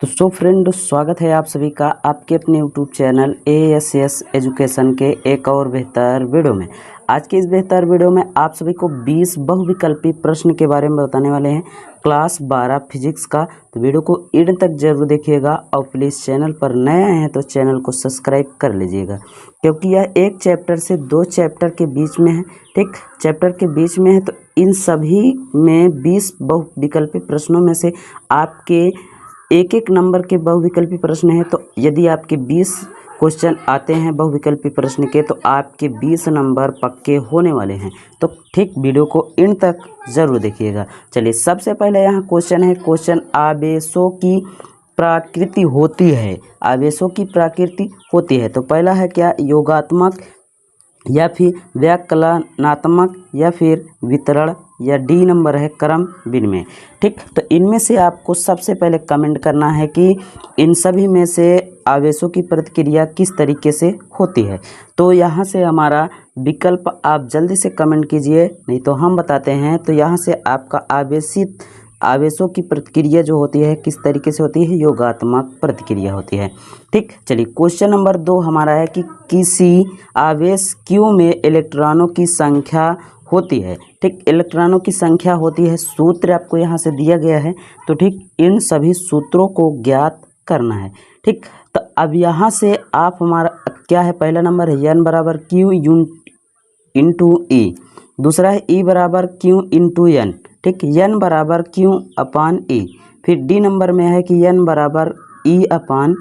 तो so friend, स्वागत है आप सभी का आपके अपने यूट्यूब चैनल ASS एजुकेशन के एक और बेहतर वीडियो में। आज के इस बेहतर वीडियो में आप सभी को 20 बहुविकल्पी प्रश्न के बारे में बताने वाले हैं, क्लास 12 फिजिक्स का। तो वीडियो को एंड तक जरूर देखिएगा और प्लीज़ चैनल पर नए आए हैं तो चैनल को सब्सक्राइब कर लीजिएगा, क्योंकि यह एक चैप्टर से 2 चैप्टर के बीच में है। ठीक, चैप्टर के बीच में है तो इन सभी में 20 बहुविकल्पी प्रश्नों में से आपके एक एक नंबर के बहुविकल्पी प्रश्न हैं। तो यदि आपके 20 क्वेश्चन आते हैं बहुविकल्पी प्रश्न के तो आपके 20 नंबर पक्के होने वाले हैं। तो ठीक, वीडियो को एंड तक ज़रूर देखिएगा। चलिए, सबसे पहले यहाँ क्वेश्चन है, क्वेश्चन आवेशों की प्रकृति होती है। आवेशों की प्रकृति होती है तो पहला है क्या, योगात्मक या फिर व्याकलनात्मक या फिर वितरण, या डी नंबर है क्रम विनिमय। ठीक, तो इनमें से आपको सबसे पहले कमेंट करना है कि इन सभी में से आवेशों की प्रतिक्रिया किस तरीके से होती है। तो यहाँ से हमारा विकल्प आप जल्दी से कमेंट कीजिए, नहीं तो हम बताते हैं। तो यहाँ से आपका आवेशों की प्रतिक्रिया जो होती है किस तरीके से होती है, योगात्मक प्रतिक्रिया होती है। ठीक, चलिए क्वेश्चन नंबर 2 हमारा है कि किसी आवेश Q में इलेक्ट्रॉनों की संख्या होती है। ठीक, इलेक्ट्रॉनों की संख्या होती है, सूत्र आपको यहाँ से दिया गया है। तो ठीक, इन सभी सूत्रों को ज्ञात करना है। ठीक, तो अब यहाँ से आप हमारा क्या है, पहला नंबर है N बराबर Q इंटू E, दूसरा है E बराबर Q इंटू N। ठीक, N बराबर Q अपान E। फिर डी नंबर में है कि N बराबर E अपान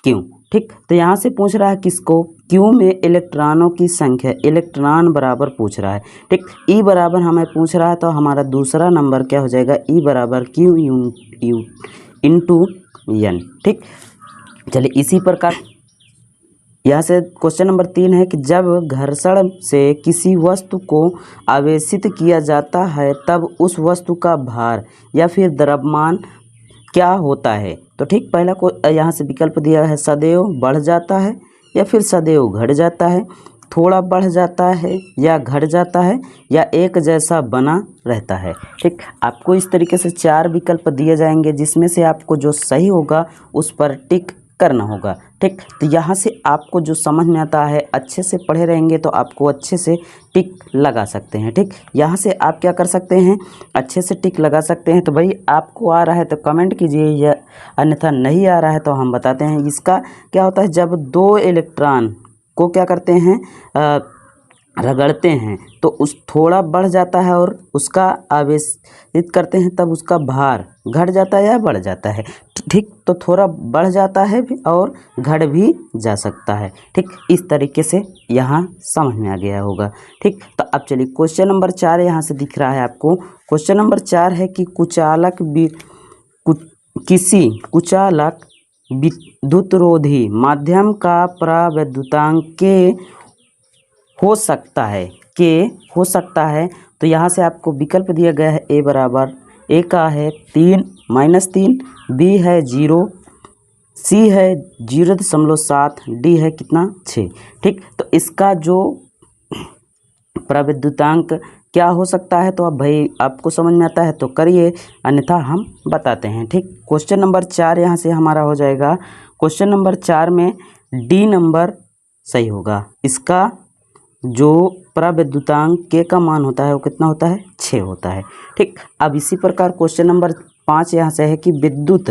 Q। ठीक, तो यहाँ से पूछ रहा है किसको, Q में इलेक्ट्रॉनों की संख्या, इलेक्ट्रॉन बराबर पूछ रहा है। ठीक, E बराबर हमें पूछ रहा है तो हमारा दूसरा नंबर क्या हो जाएगा, E बराबर Q इंटू N। ठीक, चलिए इसी प्रकार यहाँ से क्वेश्चन नंबर 3 है कि जब घर्षण से किसी वस्तु को आवेशित किया जाता है तब उस वस्तु का भार या फिर द्रव्यमान क्या होता है। तो ठीक, पहला को यहाँ से विकल्प दिया है, सदैव बढ़ जाता है या फिर सदैव घट जाता है, थोड़ा बढ़ जाता है या घट जाता है, या एक जैसा बना रहता है। ठीक, आपको इस तरीके से 4 विकल्प दिए जाएंगे जिसमें से आपको जो सही होगा उस पर टिक करना होगा। ठीक, तो यहाँ से आपको जो समझ में आता है, अच्छे से पढ़े रहेंगे तो आपको अच्छे से टिक लगा सकते हैं। ठीक, यहाँ से आप क्या कर सकते हैं, अच्छे से टिक लगा सकते हैं। तो भाई आपको आ रहा है तो कमेंट कीजिए, या अन्यथा नहीं आ रहा है तो हम बताते हैं। इसका क्या होता है, जब 2 इलेक्ट्रॉन को क्या करते हैं, रगड़ते हैं तो उस थोड़ा बढ़ जाता है और उसका आवेशित करते हैं तब उसका भार घट जाता है या बढ़ जाता है। ठीक, तो थोड़ा बढ़ जाता है और घट भी जा सकता है। ठीक, इस तरीके से यहाँ समझ में आ गया होगा। ठीक, तो अब चलिए क्वेश्चन नंबर 4 यहाँ से दिख रहा है आपको। क्वेश्चन नंबर 4 है कि किसी कुचालक विद्युतरोधी माध्यम का प्रविद्युतांक हो सकता है। तो यहाँ से आपको विकल्प दिया गया है, ए बराबर, ए का है 3 -3, बी है 0, सी है 0.7, डी है कितना 6। ठीक, तो इसका जो प्रविद्युतांक क्या हो सकता है, तो अब भाई आपको समझ में आता है तो करिए, अन्यथा हम बताते हैं। ठीक, क्वेश्चन नंबर 4 यहाँ से हमारा हो जाएगा। क्वेश्चन नंबर 4 में डी नंबर सही होगा। इसका जो प्रविद्युतांक के का मान होता है वो कितना होता है, 6 होता है। ठीक, अब इसी प्रकार क्वेश्चन नंबर 5 यहाँ से है कि विद्युत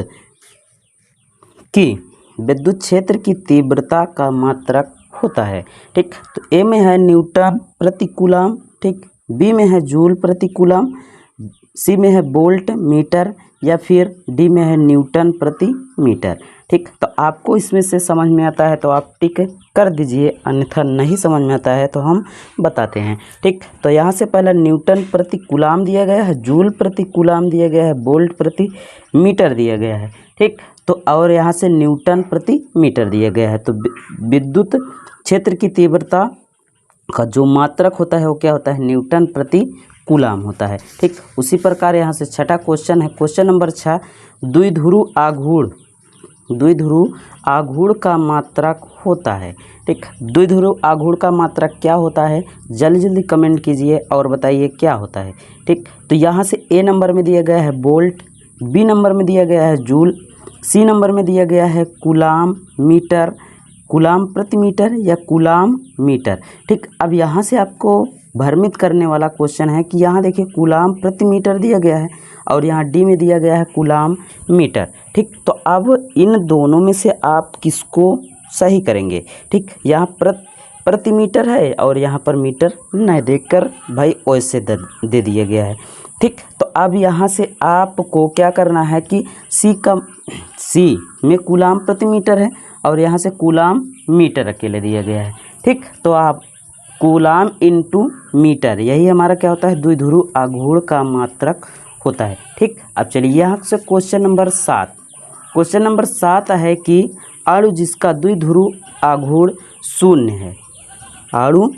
क्षेत्र की तीव्रता का मात्रक होता है। ठीक, तो ए में है न्यूटन प्रति कूलम, ठीक, बी में है जूल प्रति कूलम, सी में है वोल्ट मीटर, या फिर डी में है न्यूटन प्रति मीटर। ठीक, तो आपको इसमें से समझ में आता है तो आप टिक कर दीजिए, अन्यथा नहीं समझ में आता है तो हम बताते हैं। ठीक, तो यहाँ से पहला न्यूटन प्रति कूलम दिया गया है, जूल प्रति कूलम दिया गया है, वोल्ट प्रति मीटर दिया गया है। ठीक, तो और यहाँ से न्यूटन प्रति मीटर दिया गया है। तो विद्युत क्षेत्र की तीव्रता का जो मात्रक होता है वो क्या होता है, न्यूटन प्रति कूलम होता है। ठीक, उसी प्रकार यहाँ से छठा क्वेश्चन है, क्वेश्चन नंबर 6, द्विध्रुव आघूर्ण का मात्रक होता है। ठीक, द्विध्रुव आघूर्ण का मात्रक क्या होता है, जल्दी जल्दी कमेंट कीजिए और बताइए क्या होता है। ठीक, तो यहाँ से ए नंबर में दिया गया है वोल्ट, बी नंबर में दिया गया है जूल, सी नंबर में दिया गया है कूलाम मीटर, कूलाम प्रति मीटर या कूलाम मीटर। ठीक, अब यहाँ से आपको भ्रमित करने वाला क्वेश्चन है कि यहाँ देखिए कूलाम प्रति मीटर दिया गया है और यहाँ डी में दिया गया है कूलाम मीटर। ठीक, तो अब इन दोनों में से आप किसको सही करेंगे? ठीक, यहाँ प्रति मीटर है और यहाँ पर मीटर नहीं देकर भाई वैसे दे दिया गया है। ठीक, तो अब यहाँ से आपको क्या करना है कि सी में कूलाम प्रति मीटर है और यहाँ से कूलाम मीटर अकेले दिया गया है। ठीक, तो आप कूलाम इंटू मीटर, यही हमारा क्या होता है? द्विध्रुव आघूर्ण का मात्रक होता है। ठीक, अब चलिए यहाँ से क्वेश्चन नंबर 7। क्वेश्चन नंबर 7 है कि अणु जिसका द्विध्रुव आघूर्ण शून्य है, अणु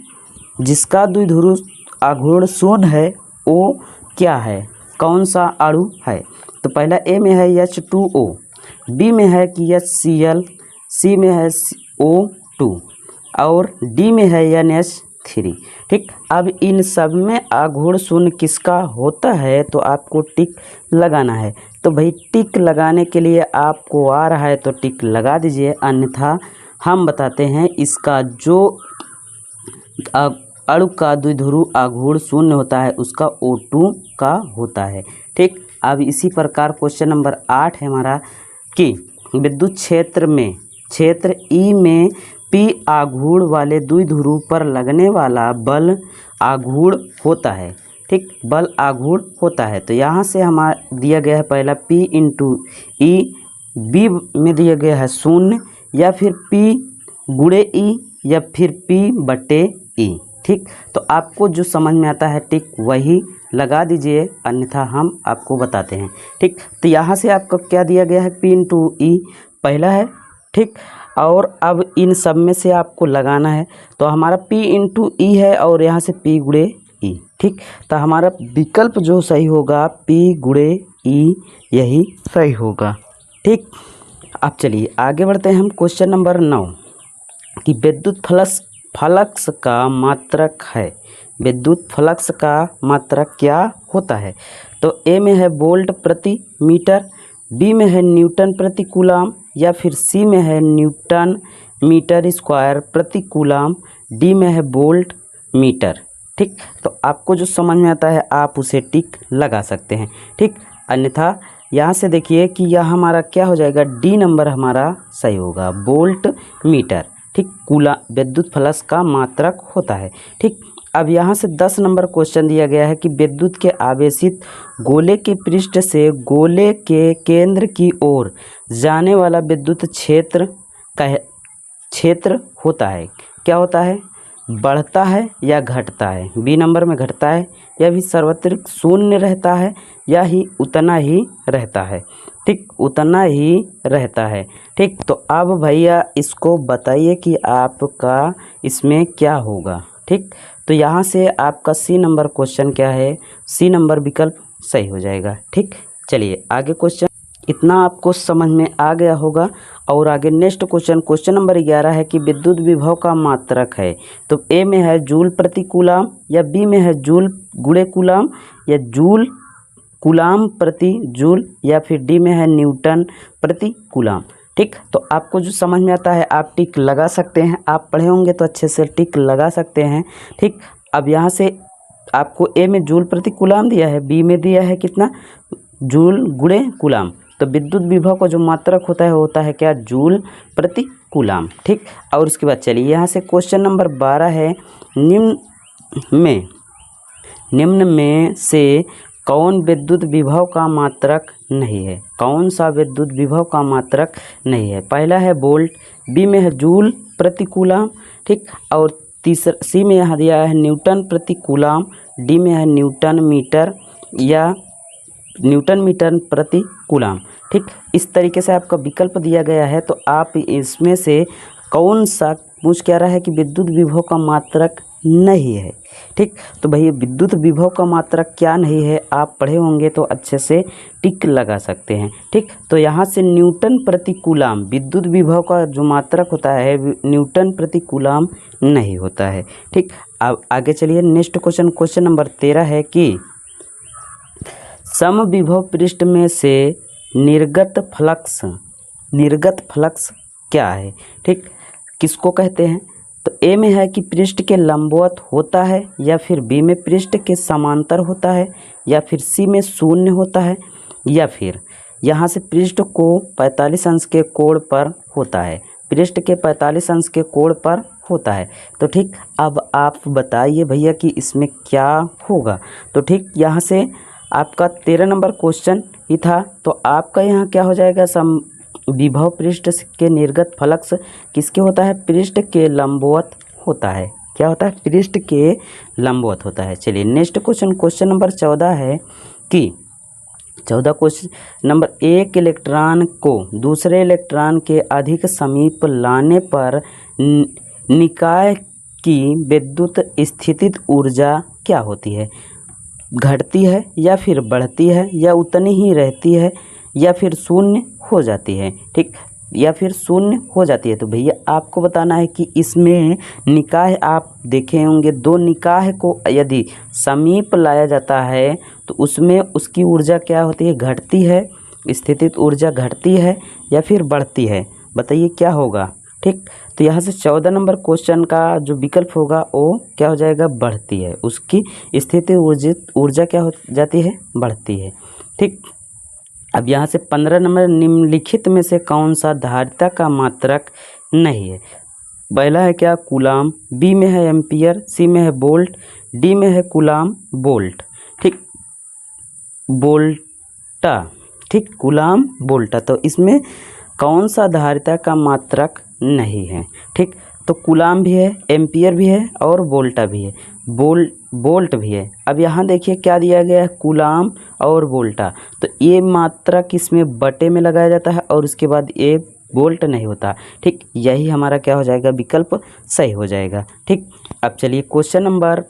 जिसका द्विध्रुव आघूर्ण शून्य है वो क्या है? कौन सा अणु है? तो पहला ए में है H2O, बी में है कि HCl, सी में है O2 और डी में है NH3। ठीक, अब इन सब में आघूर्ण शून्य किसका होता है? तो आपको टिक लगाना है। तो भाई टिक लगाने के लिए आपको आ रहा है तो टिक लगा दीजिए, अन्यथा हम बताते हैं इसका जो अणु का द्विध्रुव आघूर्ण शून्य होता है उसका O2 का होता है। ठीक, अब इसी प्रकार क्वेश्चन नंबर 8 है हमारा कि विद्युत क्षेत्र में क्षेत्र ई में P आघूर्ण वाले द्विध्रुव पर लगने वाला बल आघूर्ण होता है। ठीक, बल आघूर्ण होता है। तो यहाँ से हमारा दिया गया है पहला P इंटू ई, बी में दिया गया है शून्य या फिर P गुणे ई या फिर P बटे ई। ठीक, तो आपको जो समझ में आता है टिक वही लगा दीजिए, अन्यथा हम आपको बताते हैं। ठीक, तो यहाँ से आपको क्या दिया गया है? P इंटू ई पहला है। ठीक, और अब इन सब में से आपको लगाना है तो हमारा P इंटू ई है और यहाँ से P गुणे ई। ठीक, तो हमारा विकल्प जो सही होगा P गुणे ई यही सही होगा। ठीक, अब चलिए आगे बढ़ते हैं हम क्वेश्चन नंबर 9 कि विद्युत फ्लक्स का मात्रक है। विद्युत फ्लक्स का मात्रक क्या होता है? तो ए में है वोल्ट प्रति मीटर, बी में है न्यूटन प्रति कूलाम या फिर सी में है न्यूटन मीटर स्क्वायर प्रति कूलाम, डी में है वोल्ट मीटर। ठीक, तो आपको जो समझ में आता है आप उसे टिक लगा सकते हैं। ठीक, अन्यथा यहाँ से देखिए कि यह हमारा क्या हो जाएगा? डी नंबर हमारा सही होगा, वोल्ट मीटर। ठीक, विद्युत फ्लक्स का मात्रक होता है। ठीक, अब यहाँ से 10 नंबर क्वेश्चन दिया गया है कि विद्युत के आवेशित गोले के पृष्ठ से गोले के केंद्र की ओर जाने वाला विद्युत क्षेत्र होता है। क्या होता है? बढ़ता है या घटता है? बी नंबर में घटता है या भी सर्वत्र शून्य रहता है या ही उतना ही रहता है? ठीक, उतना ही रहता है। ठीक, तो अब भैया इसको बताइए कि आपका इसमें क्या होगा। ठीक, तो यहाँ से आपका सी नंबर क्वेश्चन क्या है? सी नंबर विकल्प सही हो जाएगा। ठीक, चलिए आगे क्वेश्चन, इतना आपको समझ में आ गया होगा। और आगे नेक्स्ट क्वेश्चन नंबर 11 है कि विद्युत विभव का मात्रक है। तो ए में है जूल प्रति कूलाम या बी में है जूल गुणे कूलाम या जूल कूलाम प्रति जूल या फिर डी में है न्यूटन प्रति कूलाम। ठीक, तो आपको जो समझ में आता है आप टिक लगा सकते हैं, आप पढ़े होंगे तो अच्छे से टिक लगा सकते हैं। ठीक, अब यहाँ से आपको ए में जूल प्रति कूलाम दिया है, बी में दिया है कितना? जूल गुणे कूलाम। तो विद्युत विभव का जो मात्रक होता है वो होता है क्या? जूल प्रति कूलाम। ठीक, और उसके बाद चलिए यहाँ से क्वेश्चन नंबर 12 है, निम्न में से कौन विद्युत विभव का मात्रक नहीं है? कौन सा विद्युत विभव का मात्रक नहीं है? पहला है वोल्ट, बी में है जूल प्रति कूलाम। ठीक, और तीसरा सी में यहाँ दिया है न्यूटन प्रति कूलाम, डी में है न्यूटन मीटर या न्यूटन मीटर प्रति कूलाम। ठीक, इस तरीके से आपका विकल्प दिया गया है। तो आप इसमें से कौन सा पूछ क्या रहा है कि विद्युत विभव का मात्रक नहीं है? ठीक, तो भैया विद्युत विभव का मात्रक क्या नहीं है आप पढ़े होंगे तो अच्छे से टिक लगा सकते हैं। ठीक, तो यहाँ से न्यूटन प्रति कूलाम विद्युत विभव का जो मात्रक होता है न्यूटन प्रति कूलाम नहीं होता है। ठीक, अब आगे चलिए नेक्स्ट क्वेश्चन नंबर 13 है कि समविभव पृष्ठ में से निर्गत फ्लक्स निर्गत फ्लक्स क्या है? ठीक, किसको कहते हैं? तो ए में है कि पृष्ठ के लंबवत होता है, या फिर बी में पृष्ठ के समांतर होता है, या फिर सी में शून्य होता है, या फिर यहाँ से पृष्ठ को 45 अंश के कोण पर होता है, पृष्ठ के 45 अंश के कोण पर होता है। तो ठीक, अब आप बताइए भैया कि इसमें क्या होगा। तो ठीक, यहाँ से आपका 13 नंबर क्वेश्चन ही था। तो आपका यहाँ क्या हो जाएगा, विभव पृष्ठ के निर्गत फ्लक्स किसके होता है? पृष्ठ के लंबवत होता है। क्या होता है? पृष्ठ के लंबवत होता है। चलिए नेक्स्ट क्वेश्चन, क्वेश्चन नंबर 14 है कि 14 क्वेश्चन नंबर, एक इलेक्ट्रॉन को दूसरे इलेक्ट्रॉन के अधिक समीप लाने पर निकाय की विद्युत स्थितिज ऊर्जा क्या होती है? घटती है, या फिर बढ़ती है, या उतनी ही रहती है, या फिर शून्य हो जाती है? ठीक, या फिर शून्य हो जाती है। तो भैया आपको बताना है कि इसमें निकाय आप देखे होंगे, दो निकाय को यदि समीप लाया जाता है तो उसमें उसकी ऊर्जा क्या होती है? घटती है, स्थितिज ऊर्जा घटती है या फिर बढ़ती है? बताइए क्या होगा। ठीक, तो यहाँ से 14 नंबर क्वेश्चन का जो विकल्प होगा वो क्या हो जाएगा? बढ़ती है, उसकी स्थिति ऊर्जा क्या हो जाती है? बढ़ती है। ठीक, अब यहाँ से 15 नंबर, निम्नलिखित में से कौन सा धारिता का मात्रक नहीं है? पहला है क्या? कूलाम, बी में है एम्पियर, सी में है वोल्ट, डी में है कूलाम वोल्ट। ठीक, वोल्टा। ठीक, कूलाम वोल्टा। तो इसमें कौन सा धारिता का मात्रक नहीं है? ठीक, तो कूलाम भी है, एम्पियर भी है और वोल्टा भी है, वोल्ट भी है। अब यहाँ देखिए क्या दिया गया है? कूलाम और वोल्टा। तो ये मात्रक इसमें बटे में लगाया जाता है और उसके बाद ये वोल्ट नहीं होता। ठीक, यही हमारा क्या हो जाएगा? विकल्प सही हो जाएगा। ठीक, अब चलिए क्वेश्चन नंबर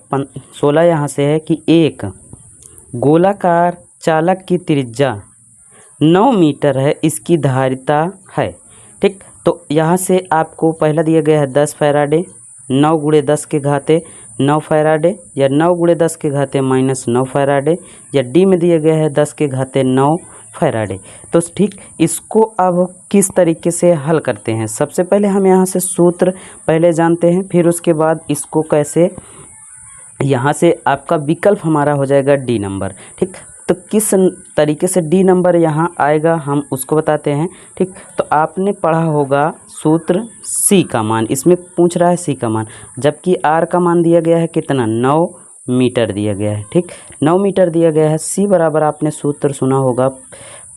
16 यहाँ से है कि एक गोलाकार चालक की त्रिज्या 9 मीटर है, इसकी धारिता है। ठीक, तो यहाँ से आपको पहला दिया गया है 10 फैराडे, 9 गुणे 10 के घाते 9 फैराडे, या 9 गुणे 10 के घाते -9 फैराडे, या डी में दिया गया है 10 के घाते 9 फैराडे। तो ठीक, इसको अब किस तरीके से हल करते हैं? सबसे पहले हम यहाँ से सूत्र पहले जानते हैं, फिर उसके बाद इसको कैसे, यहाँ से आपका विकल्प हमारा हो जाएगा डी नंबर। ठीक, तो किस तरीके से डी नंबर यहाँ आएगा हम उसको बताते हैं। ठीक, तो आपने पढ़ा होगा सूत्र सी का मान, इसमें पूछ रहा है सी का मान, जबकि आर का मान दिया गया है कितना? 9 मीटर दिया गया है। ठीक, 9 मीटर दिया गया है। सी बराबर आपने सूत्र सुना होगा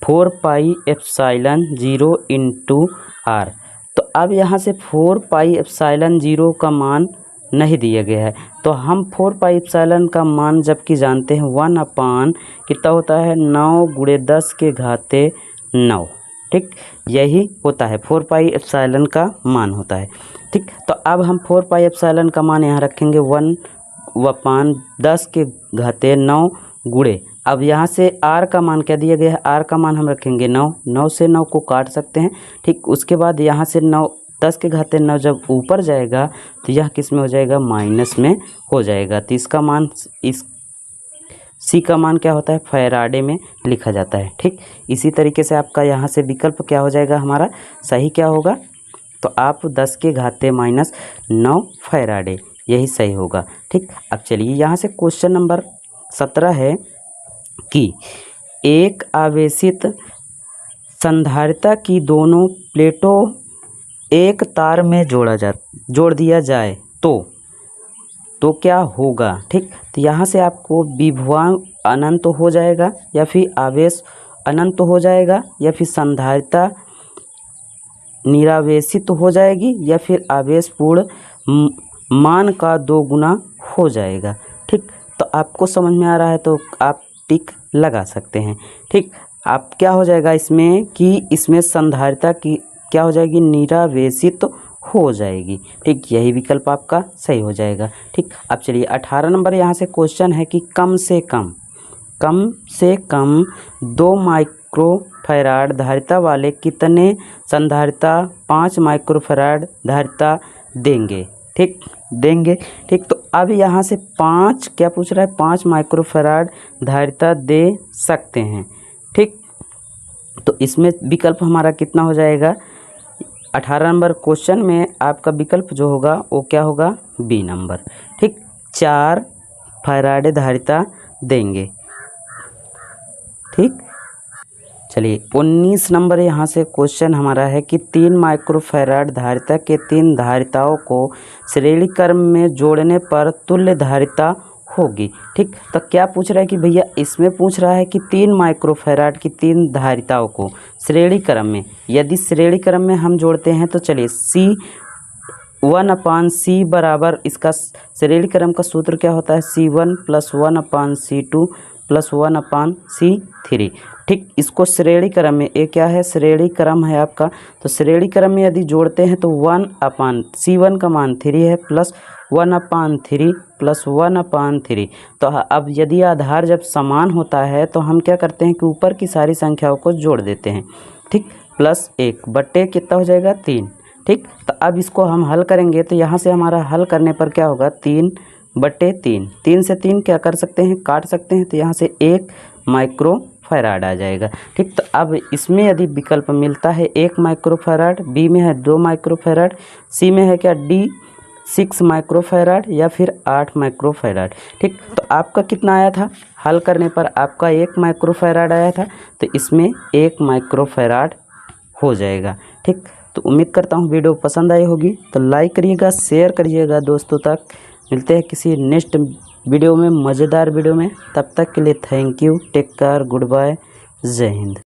4πε0 × r। तो अब यहाँ से 4πε0 का मान नहीं दिया गया है, तो हम 4πε का मान जबकि जानते हैं 1/, कितना होता है? 9 गुणे 10 के घाते 9। ठीक, यही होता है 4πε का मान होता है। ठीक, तो अब हम 4πε का मान यहाँ रखेंगे 1/10 के घाते 9 गुणे, अब यहाँ से r का मान क्या दिया गया है? r का मान हम रखेंगे 9, 9 से 9 को काट सकते हैं। ठीक, उसके बाद यहाँ से 9 10 के घाते 9 जब ऊपर जाएगा तो यह किस में हो जाएगा? माइनस में हो जाएगा। तो इसका मान, इस सी का मान क्या होता है? फैराडे में लिखा जाता है। ठीक, इसी तरीके से आपका यहाँ से विकल्प क्या हो जाएगा? हमारा सही क्या होगा? तो आप 10 के घाते -9 फैराडे, यही सही होगा। ठीक, अब चलिए यहाँ से क्वेश्चन नंबर 17 है कि एक आवेशित संधारिता की दोनों प्लेटों एक तार में जोड़ दिया जाए तो क्या होगा? ठीक, तो यहाँ से आपको विभवांक अनंत हो जाएगा, या फिर आवेश अनंत हो जाएगा, या फिर संधारिता निरावेशित हो जाएगी, या फिर आवेश पूर्ण मान का 2 गुना हो जाएगा। ठीक, तो आपको समझ में आ रहा है तो आप टिक लगा सकते हैं। ठीक, आप क्या हो जाएगा इसमें कि इसमें संधारिता की क्या हो जाएगी? निरावेशित हो जाएगी। ठीक, यही विकल्प आपका सही हो जाएगा। ठीक, अब चलिए 18 नंबर यहाँ से क्वेश्चन है कि कम से कम 2 माइक्रोफैराड धारिता वाले कितने संधारिता 5 माइक्रोफैराड धारिता देंगे? ठीक, देंगे। ठीक, तो अब यहाँ से 5 क्या पूछ रहा है? 5 माइक्रोफैराड धारिता दे सकते हैं। ठीक, तो इसमें विकल्प हमारा कितना हो जाएगा, 18 नंबर क्वेश्चन में आपका विकल्प जो होगा वो क्या होगा, बी नंबर। ठीक, 4 फैराड धारिता देंगे। ठीक, चलिए 19 नंबर यहाँ से क्वेश्चन हमारा है कि 3 माइक्रोफैराड धारिता के 3 धारिताओं को श्रेणी क्रम में जोड़ने पर तुल्य धारिता होगी। ठीक, तो क्या पूछ रहा है कि भैया इसमें पूछ रहा है कि 3 माइक्रोफैराड की 3 धारिताओं को श्रेणी क्रम में, यदि श्रेणी क्रम में हम जोड़ते हैं तो चलिए C1/C बराबर, इसका श्रेणी क्रम का सूत्र क्या होता है, C1 + 1/C2 + 1/C3। ठीक, इसको श्रेणी क्रम में, ये क्या है, श्रेणी क्रम है आपका, तो श्रेणी क्रम में यदि जोड़ते हैं तो C1 का मान 3 है प्लस 1/3 प्लस 1/3। तो अब यदि आधार जब समान होता है तो हम क्या करते हैं कि ऊपर की सारी संख्याओं को जोड़ देते हैं। ठीक, प्लस 1 बट्टे कितना हो जाएगा, 3। ठीक, तो अब इसको हम हल करेंगे तो यहाँ से हमारा हल करने पर क्या होगा, 3/3। 3 से 3 क्या कर सकते हैं, काट सकते हैं, तो यहाँ से 1 माइक्रोफैराड आ जाएगा। ठीक, तो अब इसमें यदि विकल्प मिलता है 1 माइक्रोफैराड, बी में है 2 माइक्रोफैराड, सी में है क्या, डी 6 माइक्रोफैराड या फिर 8 माइक्रोफैराड। ठीक, तो आपका कितना आया था, हल करने पर आपका 1 माइक्रोफैराड आया था, तो इसमें 1 माइक्रोफैराड हो जाएगा। ठीक, तो उम्मीद करता हूँ वीडियो पसंद आई होगी, तो लाइक करिएगा, शेयर करिएगा दोस्तों तक। मिलते हैं किसी नेक्स्ट वीडियो में, मज़ेदार वीडियो में। तब तक के लिए thank you, take care, good bye, जय हिंद।